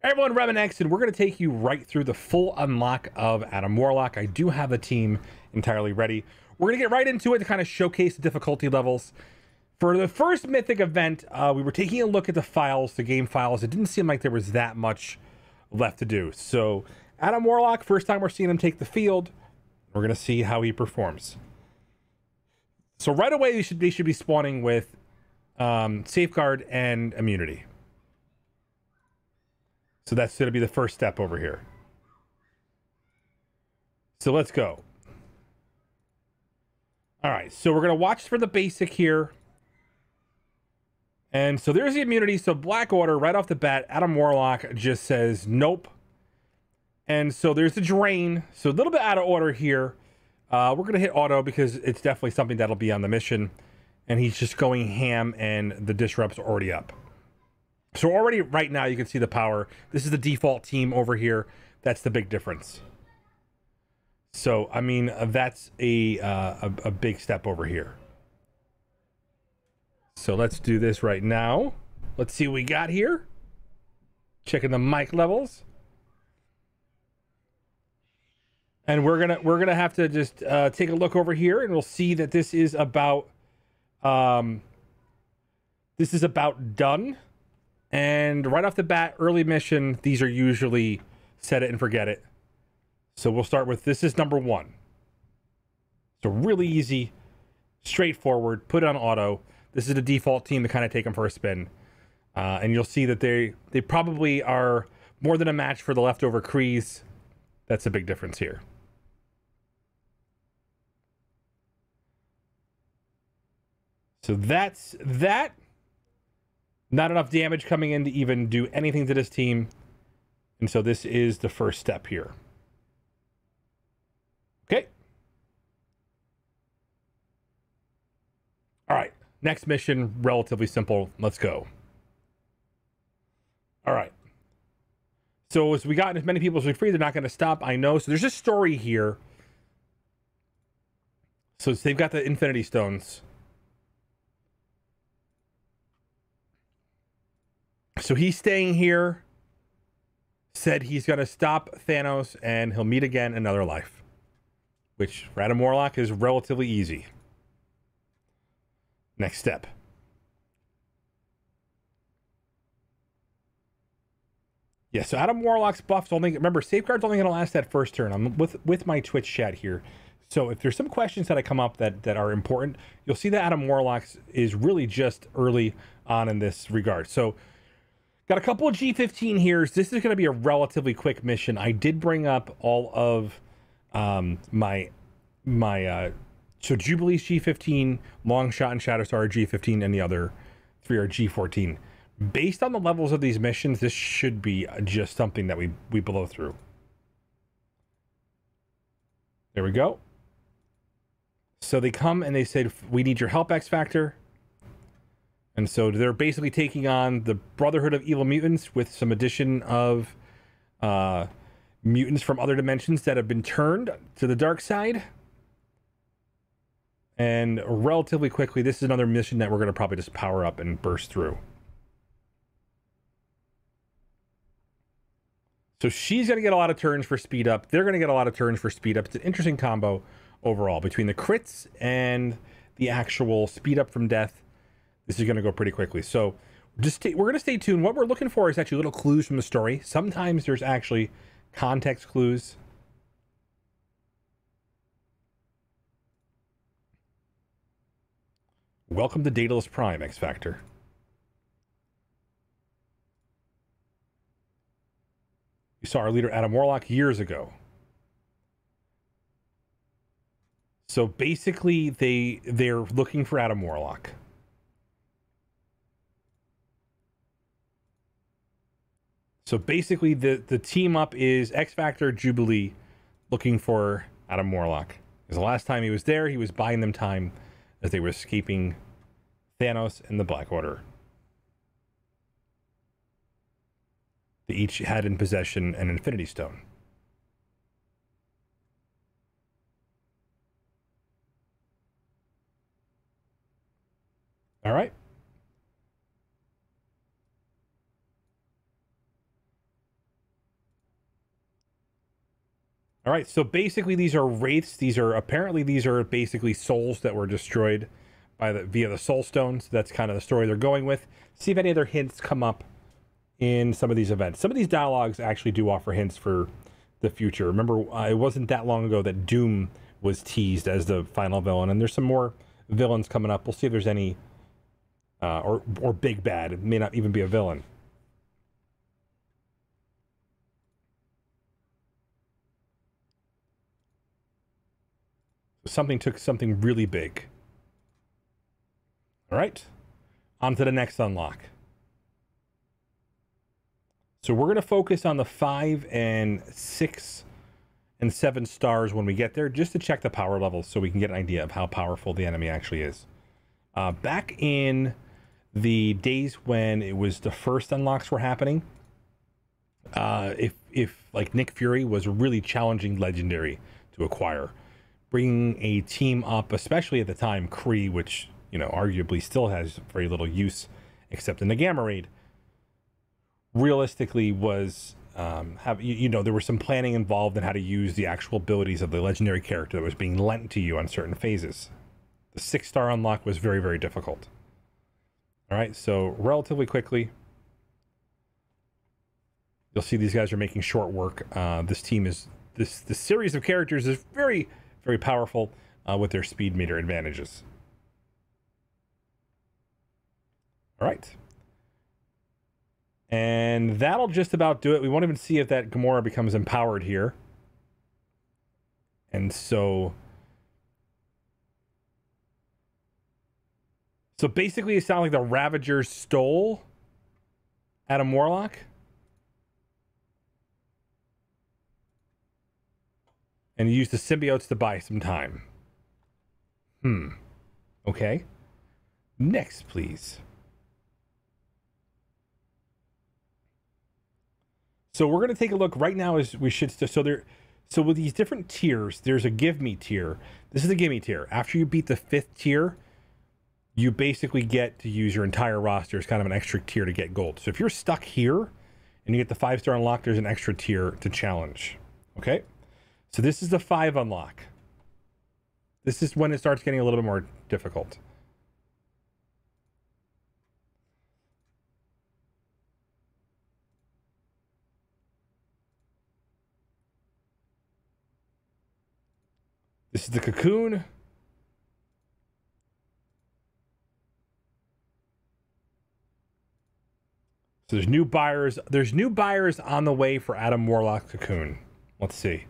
Hey everyone, RemanX, and we're going to take you right through the full unlock of Adam Warlock. I do have the team entirely ready. We're going to get right into it to kind of showcase the difficulty levels. For the first Mythic event, we were taking a look at the files, the game files. It didn't seem like there was that much left to do. So, Adam Warlock, first time we're seeing him take the field. We're going to see how he performs. So right away, they should be spawning with Safeguard and Immunity. So that's going to be the first step over here. So let's go. All right, so we're going to watch for the basic here. And so there's the immunity. So Black Order, right off the bat, Adam Warlock just says nope. And so there's the drain. So a little bit out of order here. We're going to hit auto because it's definitely something that'll be on the mission. And he's just going ham and the disrupt's already up. So already right now you can see the power. This is the default team over here. That's the big difference. So, I mean, that's a big step over here. So let's do this right now. Let's see what we got here. Checking the mic levels. And we're gonna have to just take a look over here, and we'll see that this is about done. And right off the bat, early mission, these are usually set it and forget it. So we'll start with, this is number 1. So really easy, straightforward, put it on auto. This is the default team to kind of take them for a spin. And you'll see that they probably are more than a match for the leftover Krees. That's a big difference here. So that's that. Not enough damage coming in to even do anything to this team. And so this is the first step here. Okay. All right. Next mission, relatively simple. Let's go. All right. So as we got as many people as we free, they're not going to stop. I know. So there's a story here. So they've got the Infinity Stones. So he's staying here, said he's going to stop Thanos, and he'll meet again another life. Which, for Adam Warlock, is relatively easy. Next step. Yeah, so Adam Warlock's buffs only... Remember, Safeguard's only going to last that first turn. I'm with my Twitch chat here. So if there's some questions that come up that are important, you'll see that Adam Warlock's is really just early on in this regard. So... Got a couple of G15 here. This is going to be a relatively quick mission. I did bring up all of my so Jubilee's G15, Longshot and Shatterstar are G15, and the other 3 are G14. Based on the levels of these missions, this should be just something that we blow through. There we go. So they come and they said, we need your help, X Factor. And so they're basically taking on the Brotherhood of Evil Mutants with some addition of mutants from other dimensions that have been turned to the dark side. And relatively quickly, this is another mission that we're going to probably just power up and burst through. So she's going to get a lot of turns for speed up. They're going to get a lot of turns for speed up. It's an interesting combo overall between the crits and the actual speed up from death. This is going to go pretty quickly. So we're going to stay tuned. What we're looking for is actually little clues from the story. Sometimes there's actually context clues. Welcome to Daedalus Prime, X Factor. You saw our leader Adam Warlock years ago. So basically they're looking for Adam Warlock. So basically, the team up is X Factor, Jubilee, looking for Adam Warlock. Because the last time he was there, he was buying them time as they were escaping Thanos and the Black Order. They each had in possession an Infinity Stone. All right. All right, so basically these are wraiths. These are basically souls that were destroyed by via the soul stones. That's kind of the story they're going with. See if any other hints come up in some of these events. Some of these dialogues actually do offer hints for the future. Remember, it wasn't that long ago that Doom was teased as the final villain, and there's some more villains coming up. We'll see if there's any, or big bad. It may not even be a villain. Something took something really big. All right, on to the next unlock. So we're going to focus on the 5 and 6 and 7 stars when we get there, just to check the power levels so we can get an idea of how powerful the enemy actually is. Back in the days when it was the first unlocks were happening, if like Nick Fury was really challenging legendary to acquire, bringing a team up, especially at the time Kree, which, you know, arguably still has very little use except in the Gamma Raid, realistically was there was some planning involved in how to use the actual abilities of the legendary character that was being lent to you on certain phases. The 6-star unlock was very, very difficult. All right, so relatively quickly, you'll see these guys are making short work. This series of characters is very, very powerful with their speed meter advantages. All right. And that'll just about do it. We won't even see if that Gamora becomes empowered here. And so basically it sounds like the Ravagers stole Adam Warlock. And used the symbiotes to buy some time. Okay. Next, please. So we're going to take a look right now as we should. So with these different tiers, there's a give me tier. This is the give me tier. After you beat the 5th tier, you basically get to use your entire roster as kind of an extra tier to get gold. So if you're stuck here and you get the 5-star unlock, there's an extra tier to challenge. Okay. So this is the 5 unlock. This is when it starts getting a little bit more difficult. This is the cocoon. So there's new buyers. There's new buyers on the way for Adam Warlock cocoon. Let's see.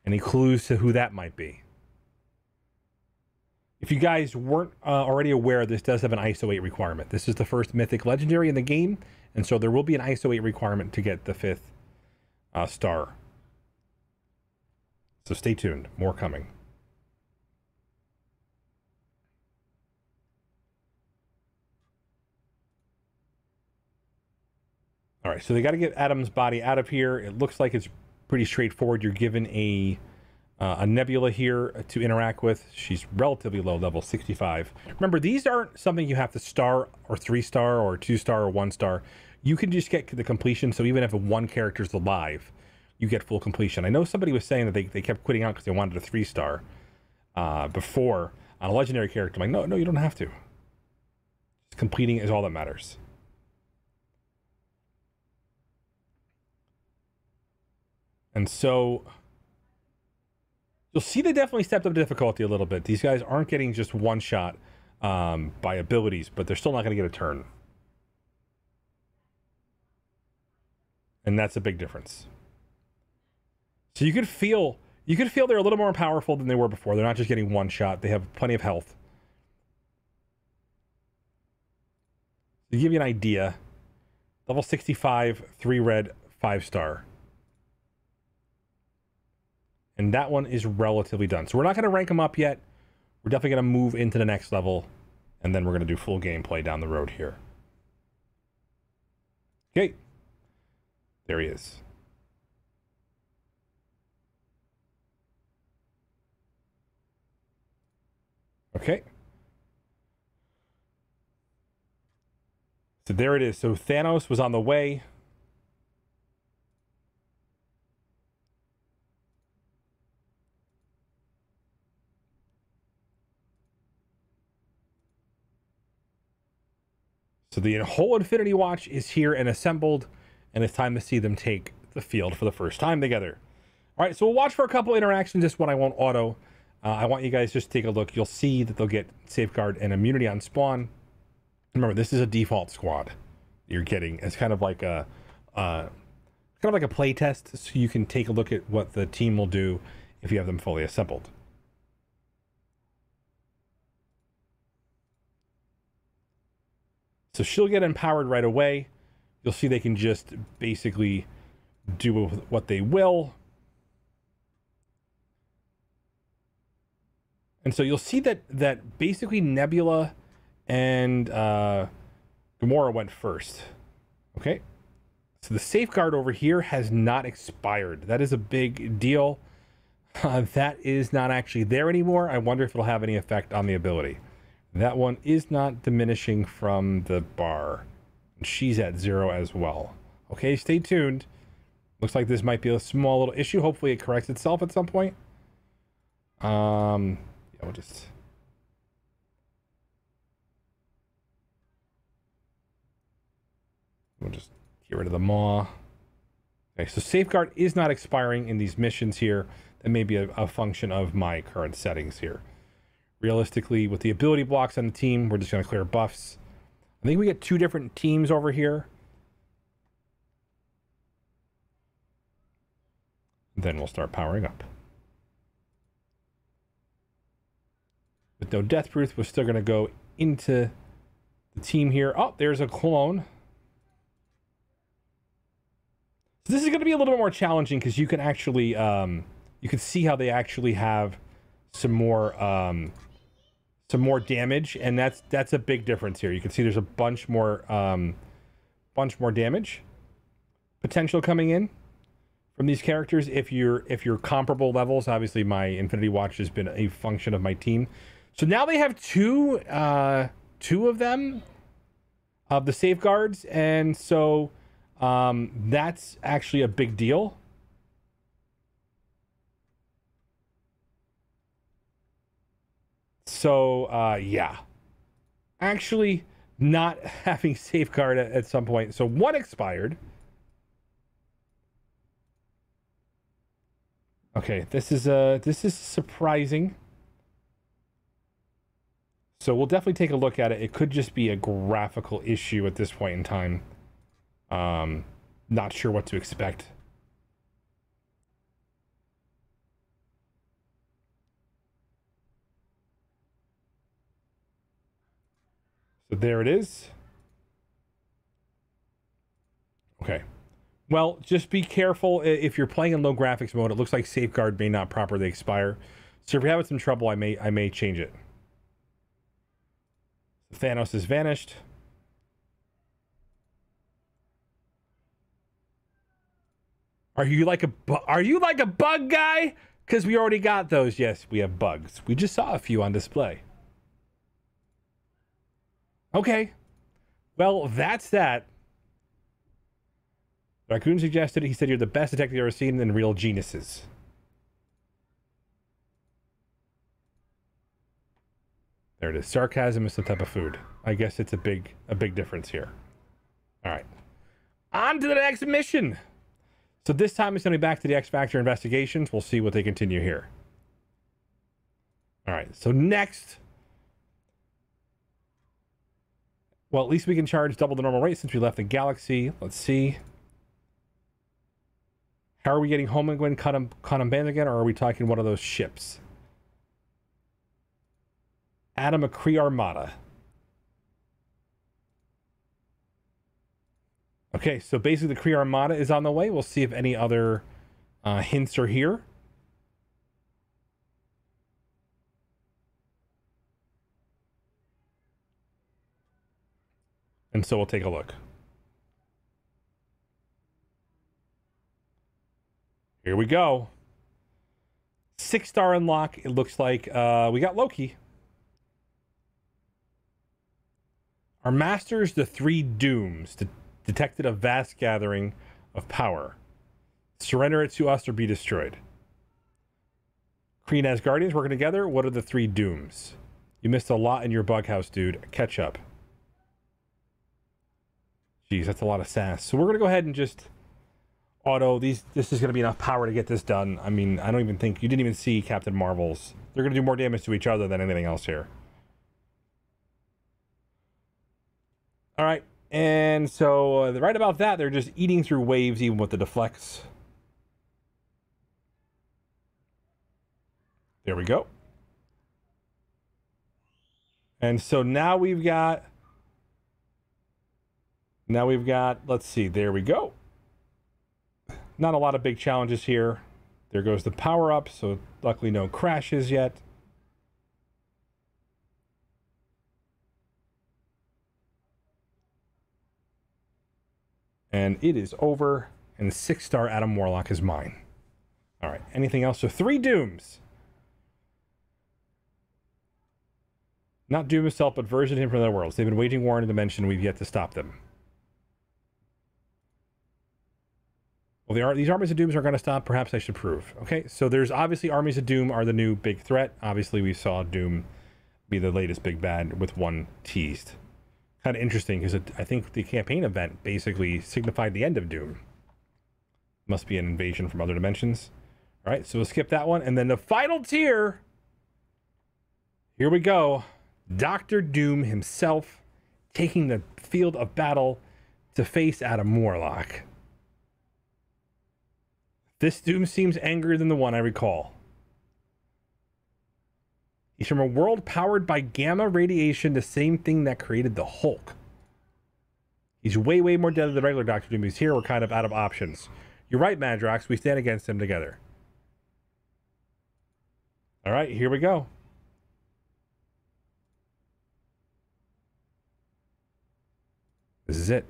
Any clues to who that might be? If you guys weren't already aware, this does have an ISO 8 requirement. This is the first mythic legendary in the game, and so there will be an ISO 8 requirement to get the 5th star. So stay tuned. More coming. All right, so they got to get Adam's body out of here. It looks like it's pretty straightforward. You're given a nebula here to interact with. She's relatively low level, 65. Remember, these aren't something you have to star or 3-star or 2-star or 1-star. You can just get the completion. So even if one character's alive, you get full completion. I know somebody was saying that they kept quitting out because they wanted a 3-star before on a legendary character. I'm like, no, you don't have to. Just completing is all that matters. And so you'll see they definitely stepped up difficulty a little bit. These guys aren't getting just one shot by abilities, but they're still not going to get a turn. And that's a big difference. So you could feel they're a little more powerful than they were before. They're not just getting one shot. They have plenty of health. To give you an idea, level 65, 3 red, 5-star. And that one is relatively done. So we're not going to rank them up yet. We're definitely going to move into the next level. And then we're going to do full gameplay down the road here. Okay. There he is. Okay. So there it is. So Thanos was on the way. So the whole Infinity Watch is here and assembled, and it's time to see them take the field for the first time together. All right, so we'll watch for a couple interactions. This one I won't auto. I want you guys just to take a look. You'll see that they'll get Safeguard and Immunity on spawn. Remember, this is a default squad you're getting. It's kind of like a play test, so you can take a look at what the team will do if you have them fully assembled. So she'll get empowered right away. You'll see they can just basically do what they will. And so you'll see that basically Nebula and Gamora went first. Okay. So the Safeguard over here has not expired. That is a big deal. That is not actually there anymore. I wonder if it'll have any effect on the ability. That one is not diminishing from the bar. She's at 0 as well. Okay, stay tuned. Looks like this might be a small little issue. Hopefully it corrects itself at some point. Yeah, we'll just get rid of the maw. Okay, so Safeguard is not expiring in these missions here. That may be a function of my current settings here. Realistically, with the ability blocks on the team, we're just going to clear buffs. I think we get 2 different teams over here. Then we'll start powering up. With no Death Proof, we're still going to go into the team here. Oh, there's a clone. So this is going to be a little bit more challenging because you can actually, you can see how they actually have some more damage, and that's a big difference here. You can see there's a bunch more damage potential coming in from these characters if you're comparable levels. Obviously, my Infinity Watch has been a function of my team. So now they have two of them, of the Safeguards, and so that's actually a big deal. So, yeah. Actually, not having Safeguard at some point. So, one expired. Okay, this is surprising. So, we'll definitely take a look at it. It could just be a graphical issue at this point in time. Not sure what to expect. So there it is. Okay. Well, just be careful if you're playing in low graphics mode. It looks like Safeguard may not properly expire. So if you're having some trouble, I may change it. Thanos has vanished. Are you like a bug guy? Because we already got those. Yes, we have bugs. We just saw a few on display. Okay. Well, that's that. Raccoon suggested, he said, you're the best detective I've ever seen, and real geniuses. There it is. Sarcasm is some type of food. I guess it's a big difference here. All right. On to the next mission. So this time it's going to be back to the X Factor investigations. We'll see what they continue here. All right. So next... Well, at least we can charge double the normal rate since we left the galaxy. Let's see. How are we getting home and going Quantum Band again, or are we talking one of those ships? Adam a Kree Armada. Okay, so basically the Kree Armada is on the way. We'll see if any other hints are here. And so we'll take a look. Here we go. 6-star unlock. It looks like we got Loki. Our masters, the 3 dooms, detected a vast gathering of power. Surrender it to us or be destroyed. Kree and Asgardians working together. What are the 3 dooms? You missed a lot in your bug house, dude. Catch up. Geez, that's a lot of sass. So we're going to go ahead and just auto these. This is going to be enough power to get this done. I mean, I don't even think you didn't even see Captain Marvel's. They're going to do more damage to each other than anything else here. All right. And so right about that, they're just eating through waves, even with the deflects. There we go. And so now we've got, let's see, there we go. Not a lot of big challenges here. There goes the power up, so luckily no crashes yet. And it is over, and 6-star Adam Warlock is mine. All right, anything else? So 3 Dooms. Not Doom himself, but version of him from other worlds. They've been waging war in a dimension, we've yet to stop them. Well, these armies of Dooms are going to stop. Perhaps I should prove. Okay, so there's obviously armies of Doom are the new big threat. Obviously, we saw Doom be the latest big bad with one teased. Kind of interesting because I think the campaign event basically signified the end of Doom. Must be an invasion from other dimensions. All right, so we'll skip that one. And then the final tier. Here we go. Dr. Doom himself taking the field of battle to face Adam Warlock. This Doom seems angrier than the one I recall. He's from a world powered by gamma radiation, the same thing that created the Hulk. He's way, way more deadly than regular Dr. Doom. He's here, we're kind of out of options. You're right, Madrox, we stand against him together. All right, here we go. This is it.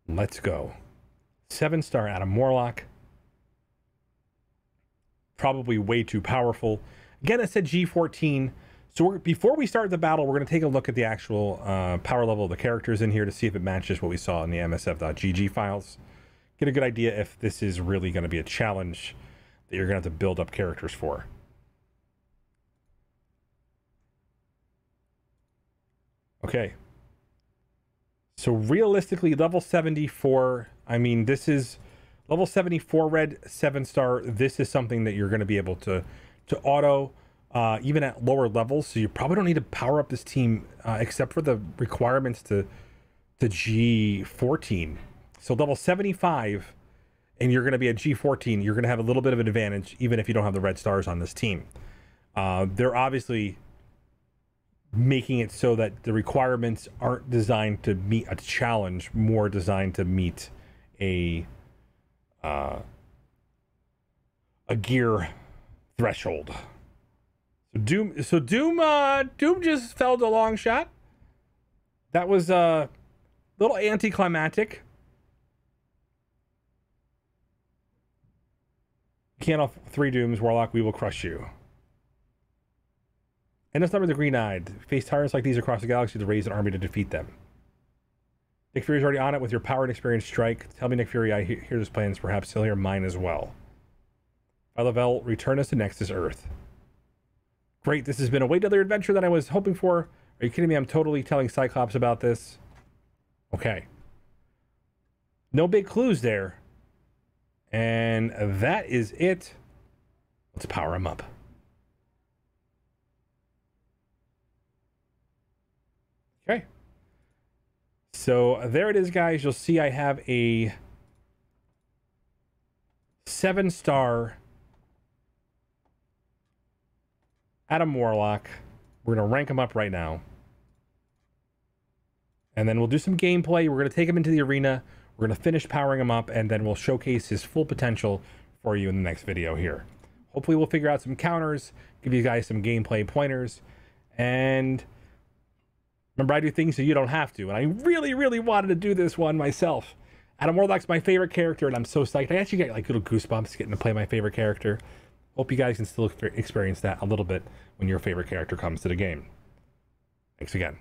Let's go. 7-star Adam Warlock. Probably way too powerful. Again, it said G14. So before we start the battle, we're going to take a look at the actual power level of the characters in here to see if it matches what we saw in the MSF.gg files. Get a good idea if this is really going to be a challenge that you're going to have to build up characters for. Okay. So realistically, level 74, I mean, this is level 74 red, 7-star. This is something that you're going to be able to auto even at lower levels. So you probably don't need to power up this team except for the requirements to G14. So level 75, and you're going to be at G14. You're going to have a little bit of an advantage, even if you don't have the red stars on this team. They're obviously making it so that the requirements aren't designed to meet a challenge, more designed to meet a gear threshold. So Doom just fell to a long shot. That was a little anticlimactic. Can't off 3 Dooms, Warlock, we will crush you. And this number the green-eyed. Face tyrants like these across the galaxy to raise an army to defeat them. Nick Fury's already on it with your power and experience strike. Tell me, Nick Fury, I hear his plans. Perhaps he'll hear mine as well. Lavelle, return us to Nexus Earth. Great, this has been a way other adventure than I was hoping for. Are you kidding me? I'm totally telling Cyclops about this. Okay. No big clues there. And that is it. Let's power him up. Okay. So there it is, guys. You'll see I have a 7-star Adam Warlock. We're going to rank him up right now. And then we'll do some gameplay. We're going to take him into the arena. We're going to finish powering him up, and then we'll showcase his full potential for you in the next video here. Hopefully we'll figure out some counters, give you guys some gameplay pointers, and remember, I do things so you don't have to, and I really, really wanted to do this one myself. Adam Warlock's my favorite character, and I'm so psyched. I actually get like little goosebumps getting to play my favorite character. Hope you guys can still experience that a little bit when your favorite character comes to the game. Thanks again.